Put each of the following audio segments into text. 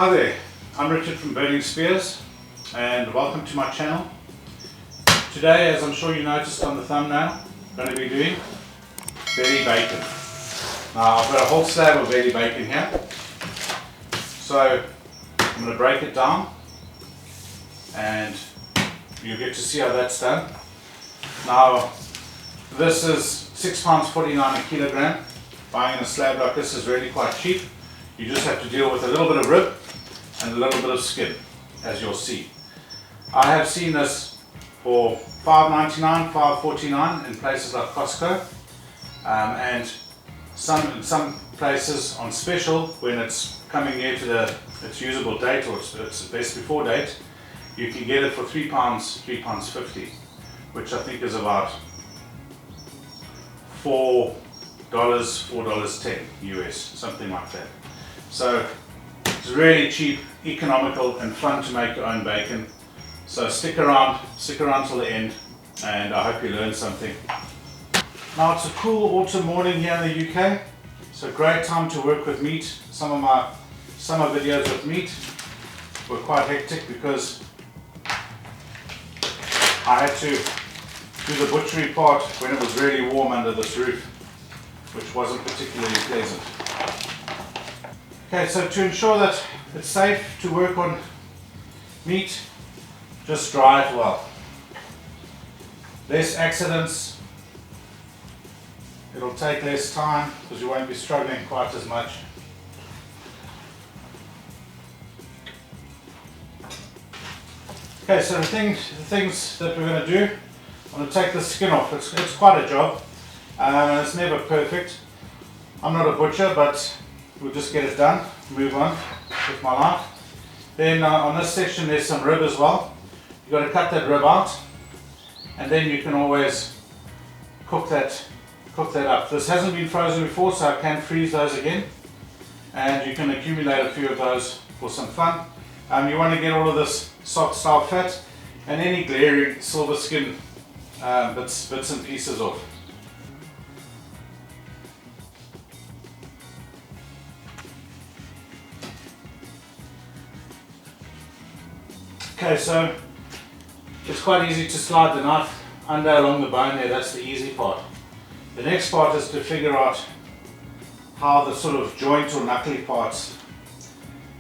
Hi there, I'm Richard from Burning Spears and welcome to my channel. Today, as I'm sure you noticed on the thumbnail, I'm going to be doing belly bacon. Now I've got a whole slab of belly bacon here, so I'm going to break it down and you'll get to see how that's done. Now this is £6.49 a kilogram. Buying a slab like this is really quite cheap. You just have to deal with a little bit of rib and a little bit of skin, as you'll see. I have seen this for $5.99, $5.49 in places like Costco, and in some places on special when it's coming near to its usable date or its best before date. You can get it for £3, £3.50, which I think is about $4, $4.10 US, something like that. So it's really cheap, economical and fun to make your own bacon. So stick around till the end and I hope you learn something. Now it's a cool autumn morning here in the UK. It's a great time to work with meat. Some of my summer videos with meat were quite hectic because I had to do the butchery part when it was really warm under this roof, which wasn't particularly pleasant. Okay, so to ensure that it's safe to work on meat, just dry it well. Less accidents, it'll take less time because you won't be struggling quite as much. Okay, so the things that we're going to do, I'm going to take the skin off. It's quite a job. It's never perfect. I'm not a butcher, but we'll just get it done, move on with my life. Then on this section there's some rib as well. You've got to cut that rib out and then you can always cook that up. This hasn't been frozen before, so I can freeze those again and you can accumulate a few of those for some fun. You want to get all of this soft style fat and any glaring silver skin bits and pieces off. Okay, so it's quite easy to slide the knife under along the bone there, that's the easy part. The next part is to figure out how the sort of joint or knuckly parts,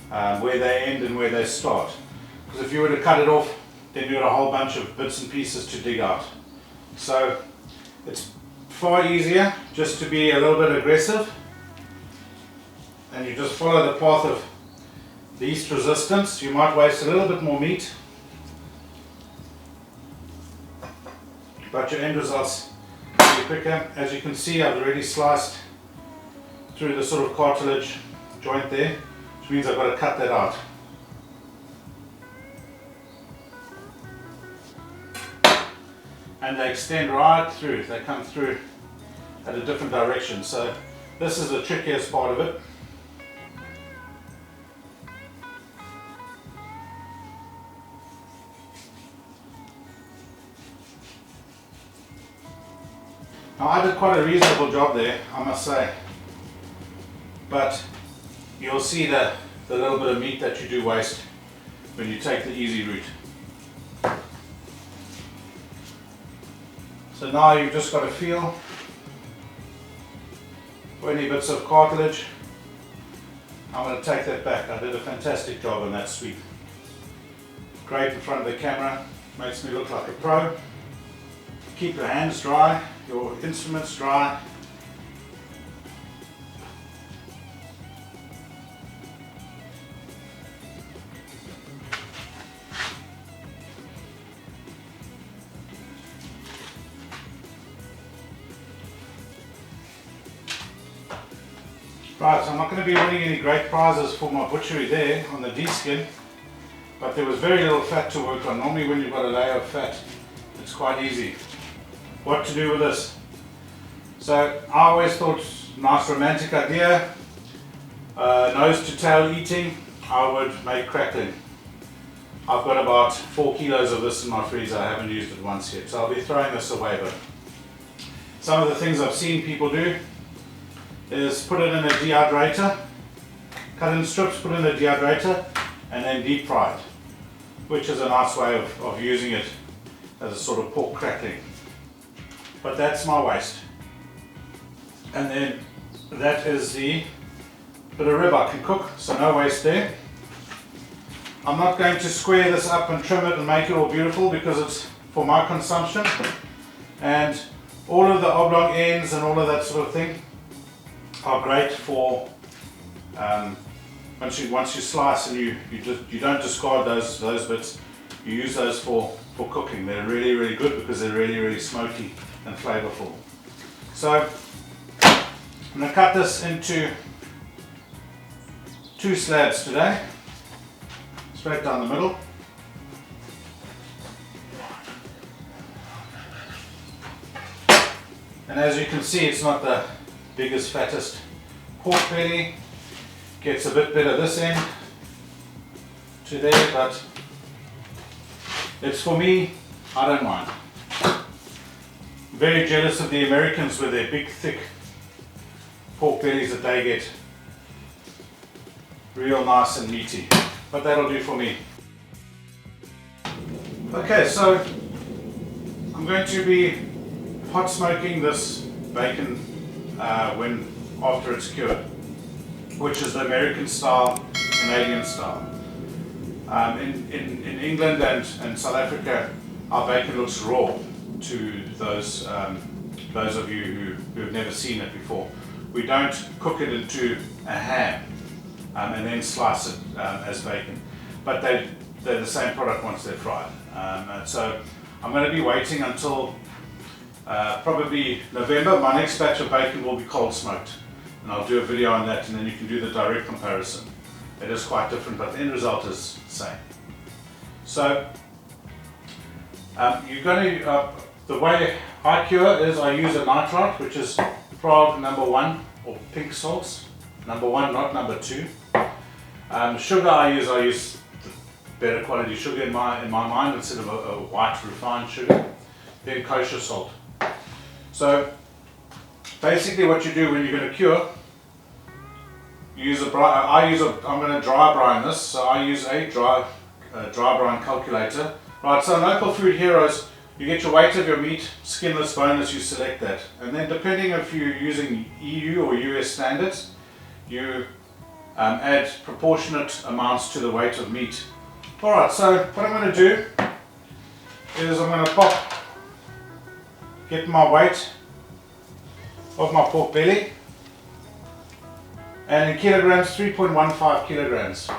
where they end and where they start. Because if you were to cut it off, then you've got a whole bunch of bits and pieces to dig out. So it's far easier just to be a little bit aggressive and you just follow the path of least resistance. You might waste a little bit more meat, but your end results will be quicker. As you can see, I've already sliced through the sort of cartilage joint there, which means I've got to cut that out. And they extend right through, they come through at a different direction. So this is the trickiest part of it. Now I did quite a reasonable job there, I must say, but you'll see that the little bit of meat that you do waste when you take the easy route. So now you've just got to feel for any bits of cartilage. I'm going to take that back. I did a fantastic job on that sweep. Great in front of the camera, makes me look like a pro. Keep your hands dry, your instruments dry. Right, so I'm not going to be winning any great prizes for my butchery there on the D-skin, but there was very little fat to work on. Normally when you've got a layer of fat, it's quite easy. What to do with this? So I always thought, nice romantic idea, nose to tail eating, I would make crackling. I've got about 4 kilos of this in my freezer. I haven't used it once yet, so I'll be throwing this away. But some of the things I've seen people do is put it in a dehydrator, cut in strips, put in the dehydrator, and then deep fried, which is a nice way of using it as a sort of pork crackling. But that's my waste. And then that is the bit of rib I can cook, so no waste there. I'm not going to square this up and trim it and make it all beautiful because it's for my consumption. And all of the oblong ends and all of that sort of thing are great for once you slice, and you don't discard those bits. You use those for cooking. They're really good because they're really smoky and flavorful. So I'm going to cut this into 2 slabs today, straight down the middle. And as you can see, it's not the biggest, fattest pork belly. Gets a bit better this end to there, but it's for me, I don't mind. Very jealous of the Americans with their big, thick pork bellies that they get. Real nice and meaty, but that'll do for me. Okay, so I'm going to be hot smoking this bacon after it's cured, which is the American style, Canadian style. In England and South Africa, our bacon looks raw to those of you who have never seen it before. We don't cook it into a ham and then slice it as bacon, but they're the same product once they're fried. And so I'm going to be waiting until probably November. My next batch of bacon will be cold smoked, and I'll do a video on that, and then you can do the direct comparison. It is quite different, but the end result is the same. So you're going to, the way I cure is I use a nitrite, which is Prague #1, or pink salts, #1, not #2. Sugar I use the better quality sugar in my mind, instead of a white refined sugar. Then kosher salt. So basically what you do when you're going to cure, you use I'm going to dry brine this, so I use a dry brine calculator. Right, so local food heroes, you get your weight of your meat, skinless, boneless, you select that. And then depending if you're using EU or US standards, you add proportionate amounts to the weight of meat. Alright, so what I'm going to do is I'm going to get my weight of my pork belly, and in kilograms, 3.15 kilograms.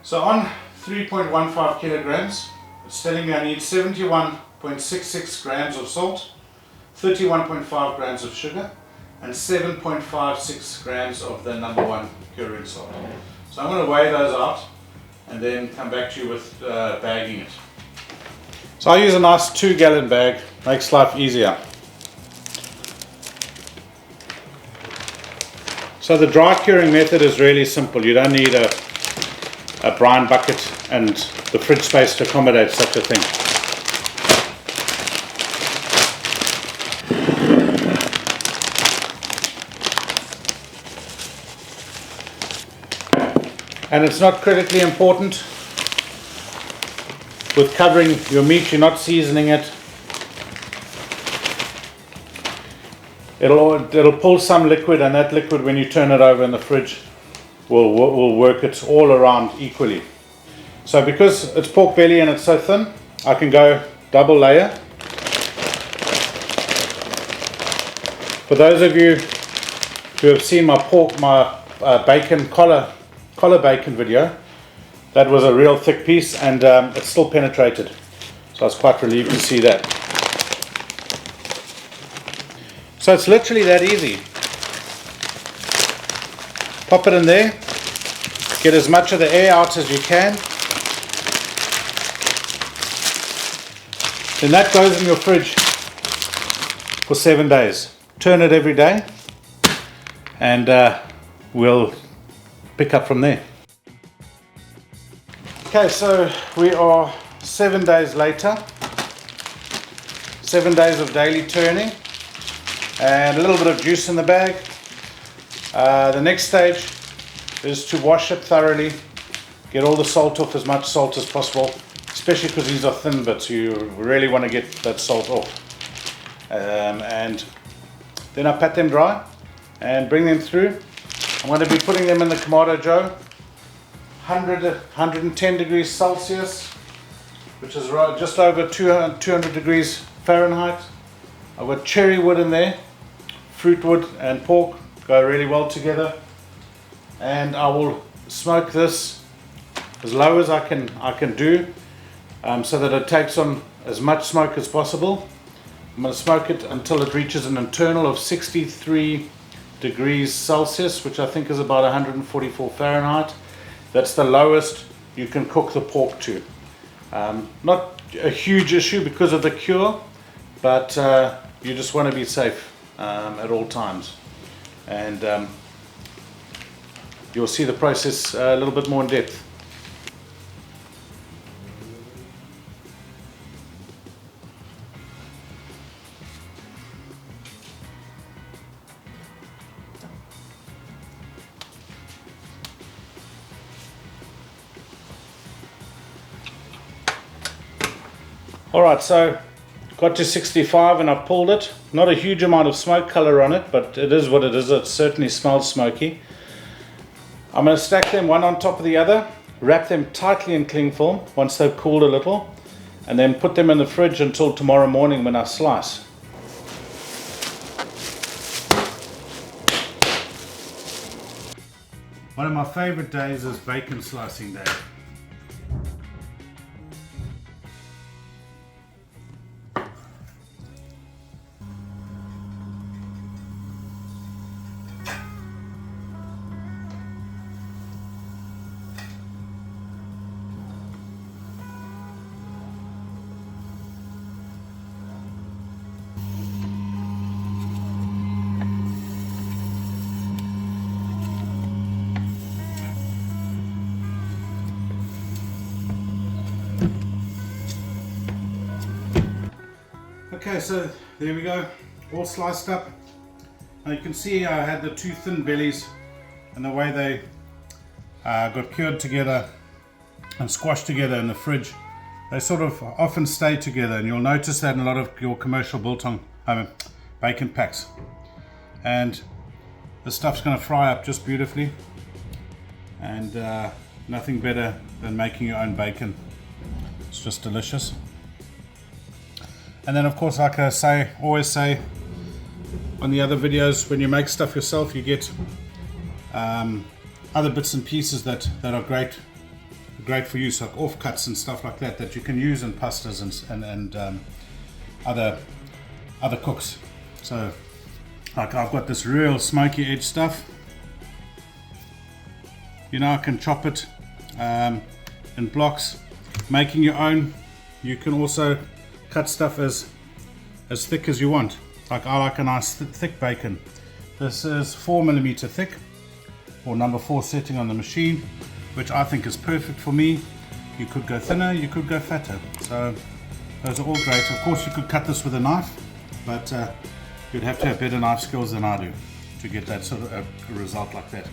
So on 3.15 kilograms, it's telling me I need 71.66 grams of salt, 31.5 grams of sugar, and 7.56 grams of the #1 curing salt. So I'm going to weigh those out and then come back to you with bagging it. So I use a nice 2-gallon bag, makes life easier. So the dry curing method is really simple. You don't need a brine bucket and the fridge space to accommodate such a thing. And it's not critically important with covering your meat. You're not seasoning it. It'll pull some liquid, and that liquid, when you turn it over in the fridge, will work it all around equally. So because it's pork belly and it's so thin, I can go double layer. For those of you who have seen my bacon collar bacon video, that was a real thick piece, and it's still penetrated. So I was quite relieved to see that. So it's literally that easy. Pop it in there, get as much of the air out as you can. Then that goes in your fridge for 7 days. Turn it every day, and we'll pick up from there. Okay, so we are 7 days later. 7 days of daily turning, and a little bit of juice in the bag. The next stage is to wash it thoroughly, get all the salt off, as much salt as possible, especially because these are thin bits. You really want to get that salt off. And then I pat them dry and bring them through. I'm going to be putting them in the Kamado Joe, 110 degrees Celsius, which is just over 200 degrees Fahrenheit. I've got cherry wood in there, fruit wood and pork go really well together, and I will smoke this as low as I can do, so that it takes on as much smoke as possible. I'm going to smoke it until it reaches an internal of 63 degrees Celsius, which I think is about 144 Fahrenheit. That's the lowest you can cook the pork to. Not a huge issue because of the cure, but you just want to be safe at all times. And you'll see the process a little bit more in depth. Alright, so got to 65 and I pulled it. Not a huge amount of smoke color on it, but it is what it is. It certainly smells smoky. I'm going to stack them one on top of the other, wrap them tightly in cling film once they've cooled a little, and then put them in the fridge until tomorrow morning when I slice. One of my favorite days is bacon slicing day. Okay, so there we go, all sliced up. Now you can see I had the two thin bellies, and the way they got cured together and squashed together in the fridge, they sort of often stay together, and you'll notice that in a lot of your commercial biltong bacon packs. And the stuff's going to fry up just beautifully, and nothing better than making your own bacon. It's just delicious. And then of course, like I always say on the other videos, when you make stuff yourself, you get other bits and pieces that are great for use, like offcuts and stuff like that you can use in pastas and other cooks. So like I've got this real smoky edge stuff. You know, I can chop it in blocks. Making your own, you can also cut stuff as thick as you want. Like I like a nice thick bacon. This is 4mm thick, or number 4 setting on the machine, which I think is perfect for me. You could go thinner, you could go fatter. So those are all great. Of course you could cut this with a knife, but you'd have to have better knife skills than I do to get that sort of a result like that.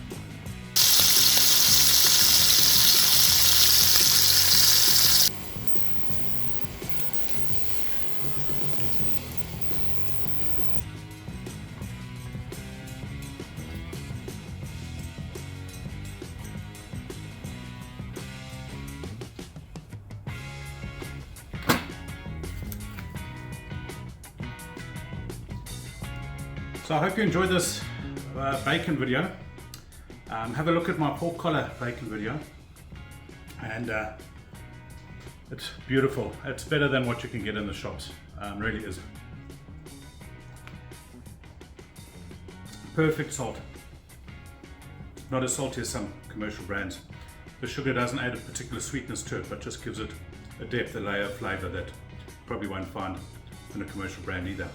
So I hope you enjoyed this bacon video. Have a look at my pork collar bacon video, and it's beautiful. It's better than what you can get in the shops, really is. Perfect salt, not as salty as some commercial brands. The sugar doesn't add a particular sweetness to it, but just gives it a depth, a layer of flavor that you probably won't find in a commercial brand either.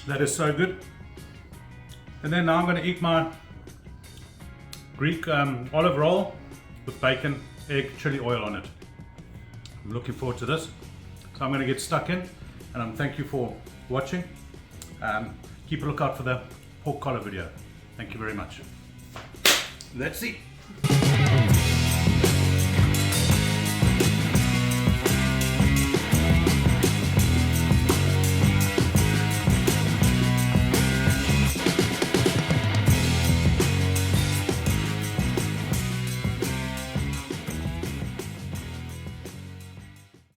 That is so good. And then now I'm going to eat my Greek olive roll with bacon, egg, chili oil on it. I'm looking forward to this. So I'm going to get stuck in, and thank you for watching. Keep a lookout for the pork collar video. Thank you very much. Let's see.